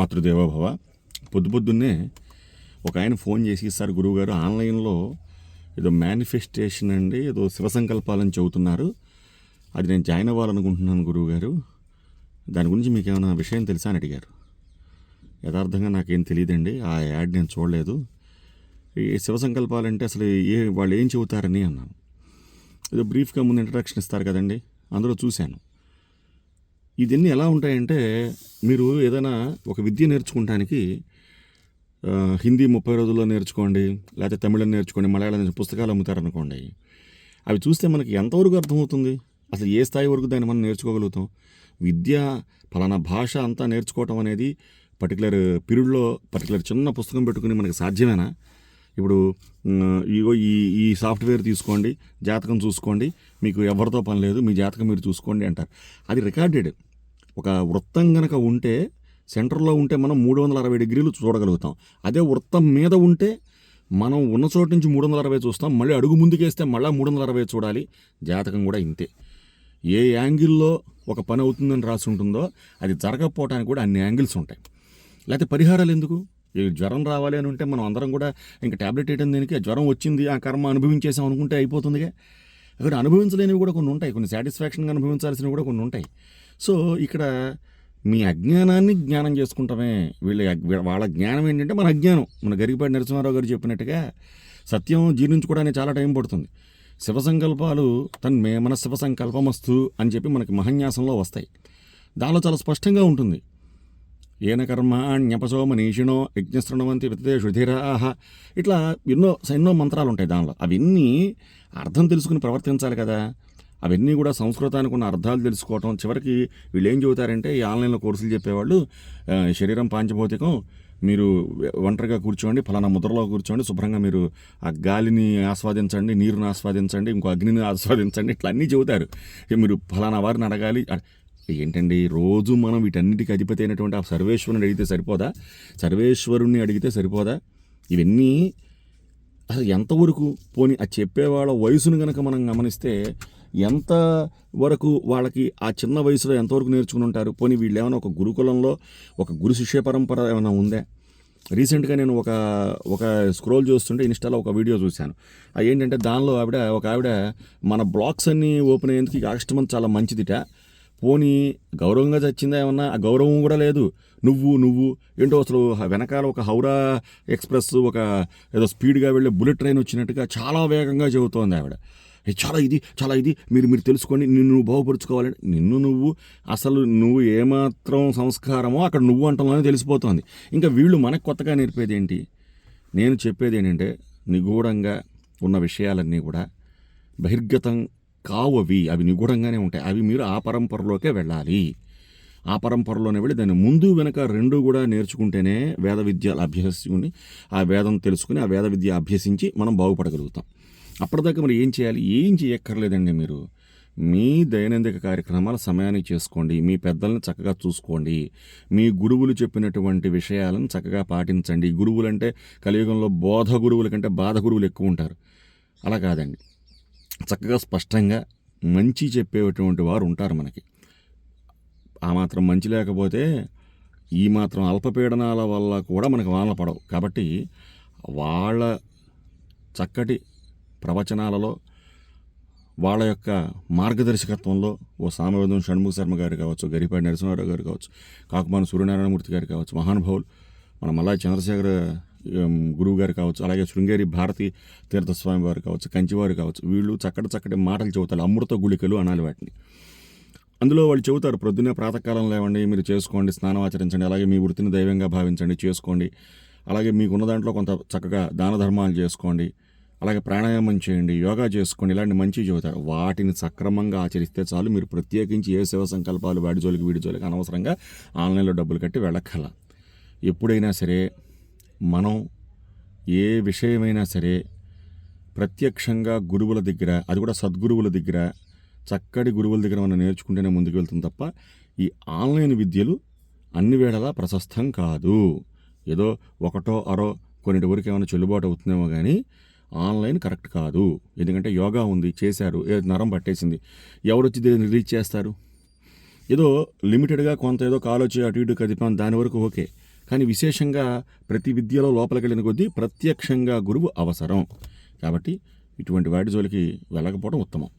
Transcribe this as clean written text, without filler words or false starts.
మాతృదేవోభవ. పొద్దున్నే ఒక ఆయన ఫోన్ చేసి, సార్ గురువుగారు ఆన్లైన్లో ఏదో మేనిఫెస్టేషన్ అండి, ఏదో శివ సంకల్పాలని చెబుతున్నారు, అది నేను జాయిన్ అవ్వాలనుకుంటున్నాను గురువుగారు, దాని గురించి మీకు ఏమైనా విషయం తెలుసా అని అడిగారు. యథార్థంగా నాకేం తెలియదండి, ఆ యాడ్ నేను చూడలేదు. ఈ శివ సంకల్పాలంటే అసలు వాళ్ళు ఏం చెబుతారని అన్నాను. ఏదో బ్రీఫ్గా ముందు ఇంట్రడక్షన్ ఇస్తారు కదండి, అందులో చూశాను. ఇవన్నీ ఎలా ఉంటాయంటే, మీరు ఏదైనా ఒక విద్య నేర్చుకోవటానికి హిందీ 30 రోజుల్లో నేర్చుకోండి, లేకపోతే తమిళం నేర్చుకోండి, మలయాళం పుస్తకాలు అమ్ముతారనుకోండి, అవి చూస్తే మనకి ఎంతవరకు అర్థమవుతుంది, అసలు ఏ స్థాయి వరకు దాన్ని మనం నేర్చుకోగలుగుతాం? విద్య ఫలానా భాష అంతా నేర్చుకోవటం అనేది పర్టికులర్ పీరియడ్లో పర్టికులర్ చిన్న పుస్తకం పెట్టుకుని మనకి సాధ్యమేనా? ఇప్పుడు ఈ సాఫ్ట్వేర్ తీసుకోండి, జాతకం చూసుకోండి, మీకు ఎవరితో పని లేదు, మీ జాతకం మీరు చూసుకోండి అంటారు. అది రికార్డెడ్. ఒక వృత్తం కనుక ఉంటే, సెంటర్లో ఉంటే మనం 360 డిగ్రీలు చూడగలుగుతాం. అదే వృత్తం మీద ఉంటే మనం ఉన్న చోటు నుంచి 360 చూస్తాం, మళ్ళీ అడుగు ముందుకేస్తే మళ్ళీ 360 చూడాలి. జాతకం కూడా ఇంతే. ఏ యాంగిల్లో ఒక పని అవుతుందని రాసి ఉంటుందో అది జరగకపోవడానికి కూడా అన్ని యాంగిల్స్ ఉంటాయి. లేకపోతే పరిహారాలు ఎందుకు? జ్వరం రావాలి అని ఉంటే మనం అందరం కూడా ఇంకా ట్యాబ్లెట్ వేయడం దేనికి? జ్వరం వచ్చింది, ఆ కర్మ అనుభవించేసాం అనుకుంటే అయిపోతుందిగా. అక్కడ అనుభవించలేనివి కూడా కొన్ని ఉంటాయి, కొన్ని సాటిస్ఫాక్షన్గా అనుభవించాల్సినవి కూడా కొన్ని ఉంటాయి. సో ఇక్కడ మీ అజ్ఞానాన్ని జ్ఞానం చేసుకుంటామే. వాళ్ళ జ్ఞానం ఏంటంటే మన అజ్ఞానం. మన గరికపాటి నరసింహారావు గారు చెప్పినట్టుగా సత్యం జీర్ణించుకోవడానికి చాలా టైం పడుతుంది. శివ సంకల్పాలు తన్మే మన శివ సంకల్పమస్తు అని చెప్పి మనకి మహన్యాసంలో వస్తాయి. దానిలో చాలా స్పష్టంగా ఉంటుంది. ఏన కర్మ జ్ఞపసో మనీషిణో యజ్ఞశృణవంతి వితతే శుధిరాహ, ఇట్లా ఎన్నో మంత్రాలు ఉంటాయి దానిలో. అవన్నీ అర్థం తెలుసుకుని ప్రవర్తించాలి కదా. అవన్నీ కూడా సంస్కృతానికి ఉన్న అర్థాలు తెలుసుకోవటం. చివరికి వీళ్ళు ఏం చెబుతారంటే, ఈ ఆన్లైన్లో కోర్సులు చెప్పేవాళ్ళు, శరీరం పాంచభౌతికం, మీరు ఒంటరిగా కూర్చోండి, ఫలానా ముద్రలో కూర్చోండి, శుభ్రంగా మీరు ఆ గాలిని ఆస్వాదించండి, నీరుని ఆస్వాదించండి, ఇంకో అగ్నిని ఆస్వాదించండి, ఇట్లా అన్నీ చెబుతారు. మీరు ఫలానా వారిని అడగాలి. ఏంటండి, రోజు మనం వీటన్నిటికీ అధిపతి అయినటువంటి ఆ సర్వేశ్వరుని అడిగితే సరిపోదా? సర్వేశ్వరుణ్ణి అడిగితే సరిపోదా? ఇవన్నీ అసలు ఎంతవరకు పోని ఆ చెప్పేవాళ్ళ వయసును కనుక మనం గమనిస్తే ఎంత వరకు వాళ్ళకి ఆ చిన్న వయసులో ఎంతవరకు నేర్చుకుని ఉంటారు? పోనీ వీళ్ళు ఏమైనా ఒక గురుకులంలో ఒక గురు శిష్య పరంపర ఏమైనా ఉందా? రీసెంట్గా నేను ఒక స్క్రోల్ చేస్తుంటే ఇన్స్టాలో ఒక వీడియో చూశాను. ఏంటంటే దానిలో ఒక ఆవిడ మన బ్లాగ్స్ అన్నీ ఓపెన్ అయ్యేందుకు ఈ ఆగస్టు మంత్ చాలా మంచిదిట, పోనీ గౌరవంగా చచ్చిందా ఏమన్నా? ఆ గౌరవం కూడా లేదు. నువ్వు ఏంటో అసలు వెనకాల ఒక హౌరా ఎక్స్ప్రెస్, ఒక ఏదో స్పీడ్గా వెళ్ళే బుల్లెట్ ట్రైన్ వచ్చినట్టుగా చాలా వేగంగా చెబుతోంది ఆవిడ. చాలా ఇది మీరు తెలుసుకోండి, నిన్ను బాగుపరుచుకోవాలని. అసలు నువ్వు ఏమాత్రం సంస్కారమో అక్కడ నువ్వు అంటలోనే తెలిసిపోతుంది. ఇంకా వీళ్ళు మనకు కొత్తగా నేర్పేది ఏంటి? నేను చెప్పేది ఏంటంటే, నిగూఢంగా ఉన్న విషయాలన్నీ కూడా బహిర్గతం కావు. అవి నిగూఢంగానే ఉంటాయి. అవి మీరు ఆ పరంపరలోకే వెళ్ళాలి. ఆ పరంపరలోనే వెళ్ళి దాన్ని ముందు వెనక రెండు కూడా నేర్చుకుంటేనే వేద విద్యలు అభ్యసించుకుని, ఆ వేదం తెలుసుకుని, ఆ వేద విద్య అభ్యసించి మనం బాగుపడగలుగుతాం. అప్పటిదాకా మరి ఏం చేయాలి? ఏం చేయక్కర్లేదండి. మీరు మీ దైనందిక కార్యక్రమాలు సమయానికి చేసుకోండి, మీ పెద్దలను చక్కగా చూసుకోండి, మీ గురువులు చెప్పినటువంటి విషయాలను చక్కగా పాటించండి. గురువులంటే కలియుగంలో బోధ గురువుల కంటే బాధ గురువులు ఎక్కువ ఉంటారు. అలా కాదండి, చక్కగా స్పష్టంగా మంచి చెప్పేటువంటి వారు ఉంటారు మనకి. ఆ మాత్రం మంచి లేకపోతే ఈ మాత్రం అల్పపీడనాల వల్ల కూడా మనకు వానలు పడవు. కాబట్టి వాళ్ళ చక్కటి ప్రవచనాలలో, వాళ్ళ యొక్క మార్గదర్శకత్వంలో ఓ సామవేదం షణ్ముఖ శర్మ గారు కావచ్చు, గరికపాటి నరసింహారావు గారు కావచ్చు, కాకుమాను సూర్యనారాయణమూర్తి గారు కావచ్చు, మహానుభావులు, మన మల్లాది చంద్రశేఖర గురువు గారు కావచ్చు, అలాగే శృంగేరి భారతీ తీర్థస్వామి వారు కావచ్చు, కంచివారు కావచ్చు, వీళ్ళు చక్కటి మాటలు చెబుతారు. అమృత గుళికలు అనాలి వాటిని. అందులో వాళ్ళు చెబుతారు, ప్రొద్దునే ప్రాతకాలం లేవండి, మీరు చేసుకోండి, స్నానం ఆచరించండి, అలాగే మీ వృత్తిని దైవంగా భావించండి, చేసుకోండి, అలాగే మీకున్న దాంట్లో కొంత చక్కగా దాన ధర్మాలు చేసుకోండి, అలాగే ప్రాణాయామం చేయండి, యోగా చేసుకోండి, ఇలాంటి మంచి చెబుతారు. వాటిని సక్రమంగా ఆచరిస్తే చాలు. మీరు ప్రత్యేకించి ఏ శివ సంకల్పాలు వీడి జోలికి అనవసరంగా ఆన్లైన్లో డబ్బులు కట్టి వెళ్ళక్కల. ఎప్పుడైనా సరే మనం ఏ విషయమైనా సరే ప్రత్యక్షంగా గురువుల దగ్గర, అది కూడా సద్గురువుల దగ్గర, చక్కటి గురువుల దగ్గర మనం నేర్చుకుంటేనే ముందుకు వెళ్తుంది తప్ప ఈ ఆన్లైన్ విద్యలు అన్ని వేళలా ప్రశస్తం కాదు. ఏదో ఒకటో అరో కొన్నిటి వరకు ఏమైనా చెల్లుబాటు అవుతుందేమో కానీ ఆన్లైన్ కరెక్ట్ కాదు. ఎందుకంటే యోగా ఉంది, చేశారు, నరం పట్టేసింది, ఎవరు వచ్చి దీన్ని రిలీజ్ చేస్తారు? ఏదో లిమిటెడ్గా కొంత ఏదో కాల్ వచ్చి అటు ఇటు కదిపాం, దాని వరకు ఓకే. కానీ విశేషంగా ప్రతి విద్యలో లోపలికి వెళ్ళిన కొద్దీ ప్రత్యక్షంగా గురువు అవసరం. కాబట్టి ఇటువంటి వాటి జోలికి వెళ్ళకపోవడం ఉత్తమం.